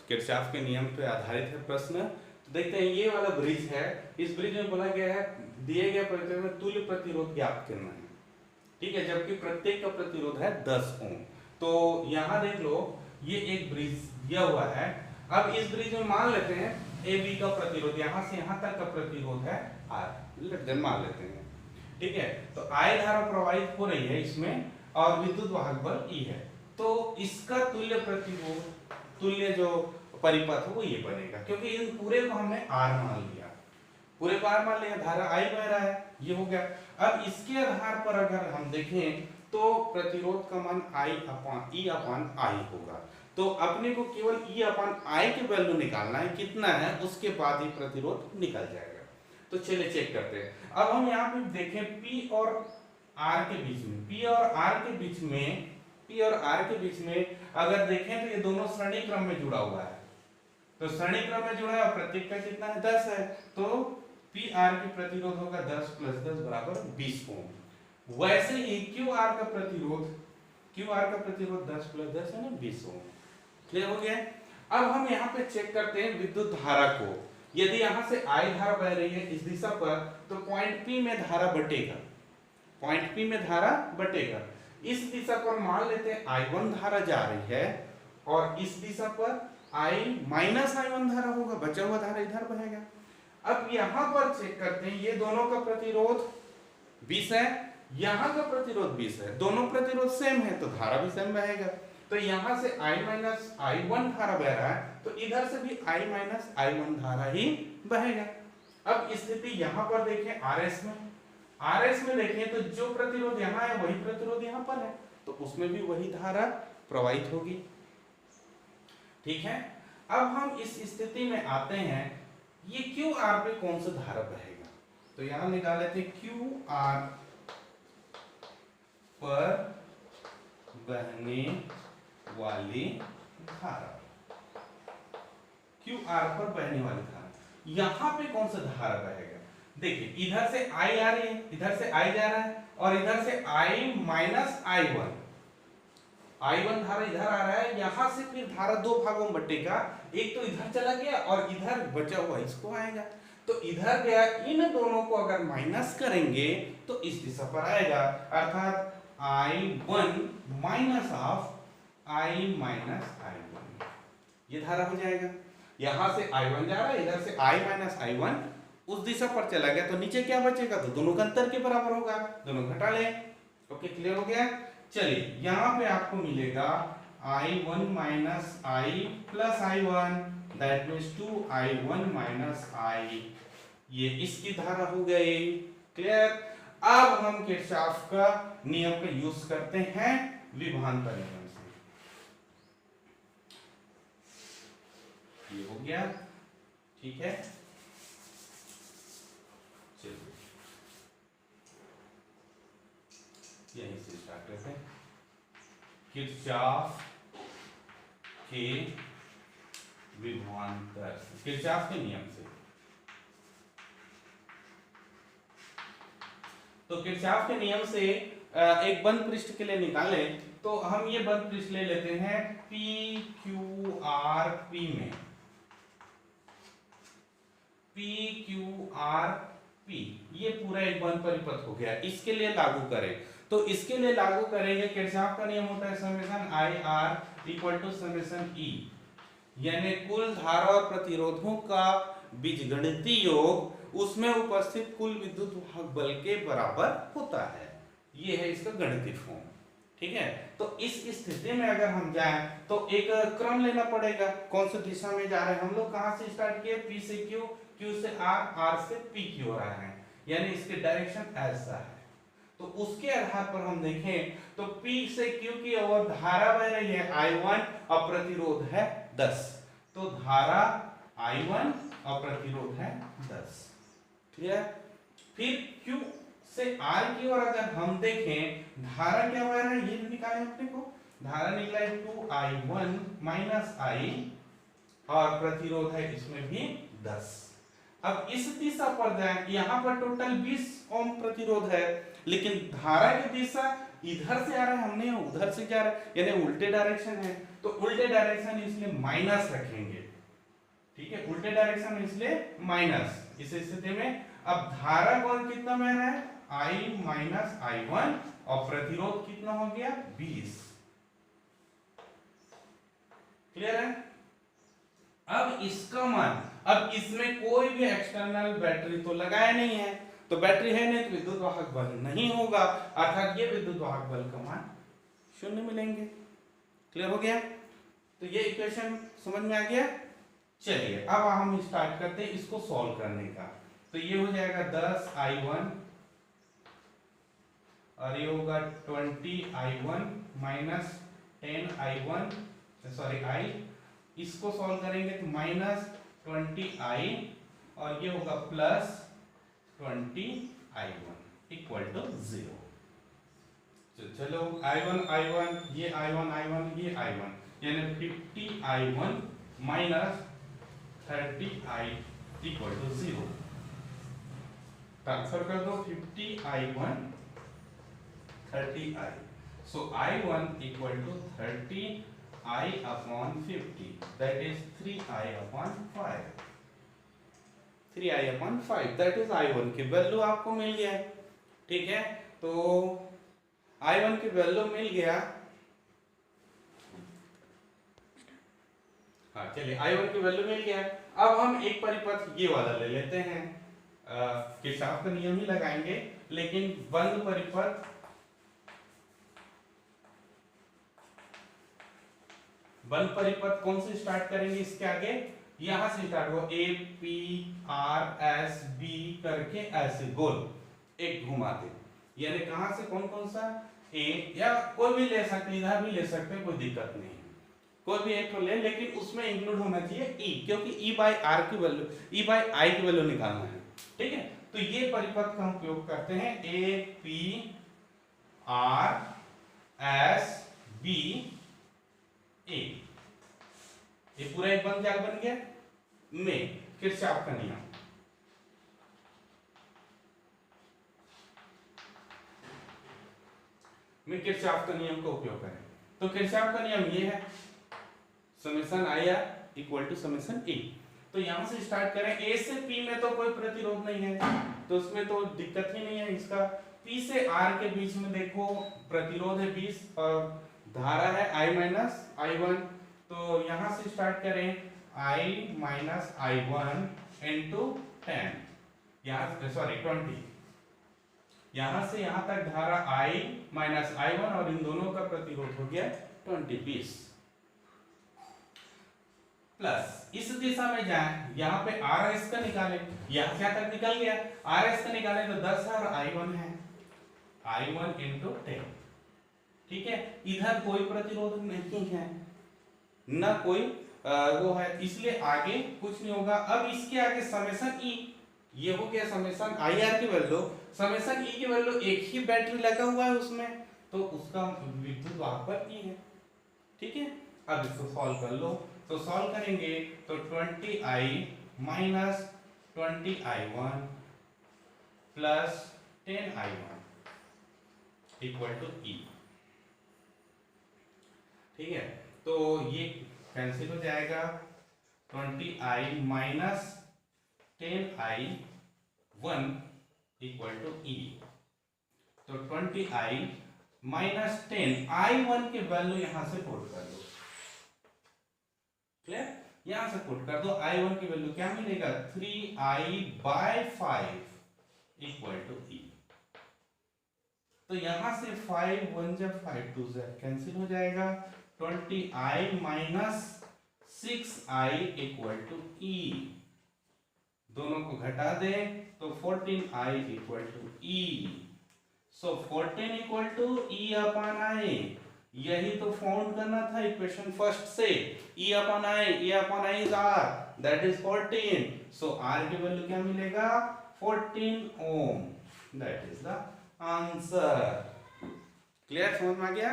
Kirchhoff के नियम पे आधारित है प्रश्न। तो देखते हैं, ये वाला ब्रिज है, इस ब्रिज में बोला गया है दिए गए प्रतिरोध में तुल्य प्रतिरोध ज्ञात करना है, ठीक है, जबकि प्रत्येक का प्रतिरोध है 10 ओम। तो यहाँ देख लो, ये एक ब्रिज दिया हुआ है। अब इस ब्रिज में मान लेते हैं ए बी का प्रतिरोध, यहाँ से यहाँ तक का प्रतिरोध है आर, मान लेते हैं, ठीक है। तो आई धारा प्रवाहित हो रही है इसमें और विद्युत वाहक बल ई है, तो इसका तुल्य प्रतिरोध, तुल्य जो परिपथ है वो ये बनेगा, क्योंकि इन पूरे को हमने आर मान लिया, पूरे को आर मान लिया, धारा आई बह रहा है, ये हो गया। अब इसके आधार पर अगर हम देखें तो प्रतिरोध का मान आई अपान ई अपान आई होगा। तो अपने को केवल ई अपान आई के वैल्यू निकालना है, कितना है, उसके बाद ही प्रतिरोध निकल जाएगा। तो चलिए चेक करते हैं। अब हम यहाँ पे देखें पी और आर के बीच में, पी और आर के बीच में, पी और आर के बीच में अगर देखें तो ये दोनों श्रेणी क्रम में जुड़ा हुआ है, तो श्रेणी क्रम में जुड़ा है और प्रत्येक का कितना है, 10 है। तो पी आर की प्रतिरोध होगा 10 + 10 बराबर 20 ओम। वैसे ही क्यू आर का प्रतिरोध, क्यू आर का प्रतिरोध 10 + 10 है ना 20 ओम। क्लियर हो गया। अब हम यहाँ पे चेक करते हैं विद्युत धारा को। यदि यहाँ से आई धारा बह रही है इस दिशा पर, तो पॉइंट पी में धारा बटेगा, पॉइंट पी में धारा बटेगा। इस दिशा पर मान लेते हैं I1 धारा जा रही है और इस दिशा पर I - I1 धारा होगा, बचा हुआ धारा इधर बहेगा। अब यहाँ पर चेक करते हैं, ये दोनों का प्रतिरोध 20 है, यहाँ का प्रतिरोध 20 है, दोनों प्रतिरोध सेम है तो धारा भी सेम बहेगा। तो यहाँ से I - I1 धारा बह रहा है, तो इधर से भी I - I1 धारा ही बहेगा। अब स्थिति यहाँ पर देखें RS में, RS में देखें तो जो प्रतिरोध यहाँ है वही प्रतिरोध यहाँ पर है, तो उसमें भी वही धारा प्रवाहित होगी, ठीक है। अब हम इस स्थिति में आते हैं, ये क्यू आर पे कौन सा धारा बहेगा, तो यहां निकाल लेते हैं क्यू आर पर बहने वाली धारा, क्यू आर पर बहने वाली धारा, यहां पे कौन सा धारा बहेगा। देखिए इधर से आई आ रही है, इधर से आई जा रहा है और इधर से I - I1, I1 धारा इधर आ रहा है, यहां से फिर धारा दो भागों में बटेगा, एक तो इधर चला गया और इधर बचा हुआ इसको आएगा। तो इधर गया, इन दोनों को अगर माइनस करेंगे तो इस दिशा पर आएगा, अर्थात I1 minus of I - I1, ये धारा हो जाएगा। यहां से I1 जा रहा है, इधर से I - I1 उस दिशा पर चला गया, तो नीचे क्या बचेगा, तो दोनों का अंतर के बराबर होगा, दोनों घटा लें। ओके, क्लियर हो गया। चलिए यहाँ पे आपको मिलेगा I1 - I + I1, that means 2I1 - I, ये इसकी धारा हो गई। क्लियर। अब हम किरचॉफ का नियम का यूज करते हैं विभवांतर नियम से, ये हो गया, ठीक है। चलिए यहीं से स्टार्ट करते हैं। किरचॉफ के विभवांतर, किरचॉफ के नियम से, तो किरचॉफ के नियम से एक बंद पृष्ठ के लिए निकालें, तो हम ये बंद पृष्ठ ले लेते हैं P Q R P में, P Q R P, ये पूरा एक बंद परिपथ हो गया। इसके लिए लागू करें, तो इसके लिए लागू करेंगे, किरचॉफ का नियम होता है समेशन IR = समेशन E, यानी कुल धारा और प्रतिरोधों का बीजगणितीय योग उसमें उपस्थित कुल विद्युत वाहक बल के बराबर होता है। ये है इसका गणितीय फॉर्म, ठीक है। तो इस स्थिति में अगर हम जाएं तो एक क्रम लेना पड़ेगा, कौन सी दिशा में जा रहे हैं हम लोग, कहां से स्टार्ट किए, P से Q, Q से R, R से P की ओर आए हैं, यानी इसके डायरेक्शन ऐसा है। तो उसके आधार पर हम देखें तो P से Q की ओर धारा बह रही है I1 और प्रतिरोध है 10, तो धारा I1 और प्रतिरोध है 10, क्लियर। फिर Q से R की ओर अगर हम देखें, धारा क्या बह रहा है, ये निकालें अपने को, धारा निकला है 2I1 - I और प्रतिरोध है इसमें भी 10। अब इस दिशा पर जाएं, यहाँ पर टोटल 20 ओम प्रतिरोध है, लेकिन धारा की दिशा इधर से आ रहा है, हमने उधर से जा रहा है, यानी उल्टे डायरेक्शन है, तो उल्टे डायरेक्शन इसलिए माइनस रखेंगे। ठीक है, उल्टे डायरेक्शन में इसलिए माइनस। इस स्थिति में अब धारा कौन कितना बह रहा है, I माइनस I1, और प्रतिरोध कितना हो गया 20। क्लियर है? अब इसका मान, अब इसमें कोई भी एक्सटर्नल बैटरी तो लगाया नहीं है, तो बैटरी है नहीं तो विद्युत वाहक बल नहीं होगा, अर्थात ये विद्युत वाहक बल का मान 0 मिलेंगे। क्लियर हो गया? तो ये इक्वेशन समझ में आ गया। चलिए अब हम स्टार्ट करते हैं इसको सॉल्व करने का। तो ये हो जाएगा 10I1 और ये होगा 20I1 minus 10I1, sorry I, इसको सॉल्व करेंगे तो माइनस 20I और ये होगा प्लस 20I1 इक्वल टू 0। चलो I1 ये I1 ये I1, यानी 50I1 minus 30I equal to 0। Transfer कर दो 50I1 30I, so I1 equal to 30I upon 50, that is 3I upon 5, 3I upon 5, that is I1 की वैल्यू आपको मिल गया है। ठीक है, तो I1 की वैल्यू मिल गया। हाँ चलिए, I1 की वैल्यू मिल गया। अब हम एक परिपथ ये वाला ले लेते हैं, किरचॉफ का नियम ही लगाएंगे, लेकिन बंद परिपथ, बंद परिपथ कौन से स्टार्ट करेंगे इसके आगे, यहां से स्टार्ट हो, A P R S B करके ऐसे गोल एक घुमाते, यानी कहां से कौन कौन सा A, या कोई भी ले सकते, इधर भी ले सकते हैं, कोई दिक्कत नहीं है, कोई भी एक तो ले, लेकिन उसमें इंक्लूड होना चाहिए E, क्योंकि E by R की वैल्यू, E by I की वैल्यू निकालना है। ठीक है, तो ये परिपथ का हम उपयोग करते हैं, A P R S B A, ये पूरा एक बन क्या बन गया में किरचॉफ का नियम। में किरचॉफ का नियम का उपयोग करें, तो किरचॉफ का नियम ये है, summation IR equal to summation E। तो यहां से स्टार्ट करें, A से P में तो कोई प्रतिरोध नहीं है, तो उसमें तो दिक्कत ही नहीं है इसका। P से R के बीच में देखो प्रतिरोध है 20 और धारा है I माइनस I1, तो यहां से स्टार्ट करें I माइनस I1 इंटू 10, यहाँ सॉरी 20, यहां से यहां तक धारा I माइनस I1 और इन दोनों का प्रतिरोध हो गया 20 प्लस इस दिशा में जाए, यहाँ पे RS का निकालें, यहाँ क्या तक निकल गया, RS का निकालें तो 10 है और I1 है, I1 इंटू 10। ठीक है, इधर कोई प्रतिरोध नहीं है, ना कोई वो है, इसलिए आगे कुछ नहीं होगा। अब इसके आगे समेशन E, ये हो गया समेशन IR की वैल्यू, समेशन E की वैल्यू, एक ही बैटरी लगा हुआ है उसमें, तो उसका विद्युत वाहक बल E है। ठीक है, अब इसको सॉल्व कर लो, तो सॉल्व करेंगे तो 20I minus 20I1 plus 10I1 equal to E। ठीक है, तो ये कैंसिल हो जाएगा, 20I minus 10I1 equal to E, तो 20I माइनस 10, I1 की वैल्यू यहां से पुट कर दो, क्लियर, यहां से पुट कर दो, I1 की वैल्यू क्या मिलेगा, 3I bye 5 equal to E। तो यहां से 5 1 जब 5 2 z कैंसिल हो जाएगा, 20I minus 6I equal to E, दोनों को घटा दे तो 14I equal to E, so 14 equal to E upon I, यही तो फाउंड करना था इक्वेशन फर्स्ट से, E upon I is R, that is 14, so R की वैल्यू क्या मिलेगा, 14 ohm, that is the answer. Clear, समझ में आ गया।